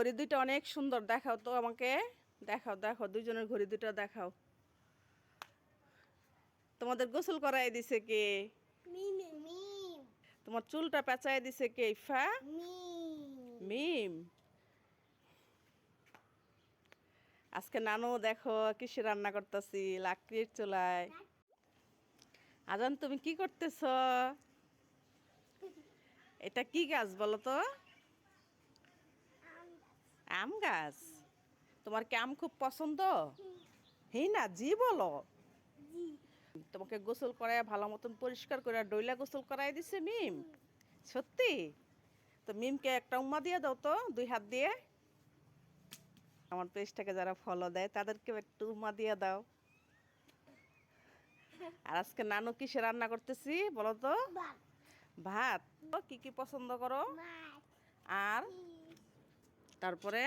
ঘড়ি দুইটা অনেক সুন্দর, দেখাও তো আমাকে। দেখাও দেখাও, দুইজনের ঘড়ি দুটো দেখাও। তোমাদের গোসল করাই দিছে কে? তোমার চুলটা পেঁচাই দিছে কে? ইফা মিম। আজকে নানু দেখো কিসে রান্না করতেছি, লাকড়ির চুলায়। আজান তুমি কি করতেছ? এটা কি গাছ বলো তো? আম গাছ। তোমার কি আম খুব পছন্দ? হি না, জি বলো। তোমাকে গোসল করায় ভালো মতন পরিষ্কার করে ডইলা গোসল করাই দিছে মিম। সত্যি? তো মিমকে একটা উম্মা দিয়ে দাও তো, দুই হাত দিয়ে। আমার পেজটাকে যারা ফলো দেয় তাদেরকেও একটু উম্মা দিয়ে দাও। আর আজকে নানু কিসে রান্না করতেছি বলো তো? ভাত। কি কি পছন্দ করো? আর তারপরে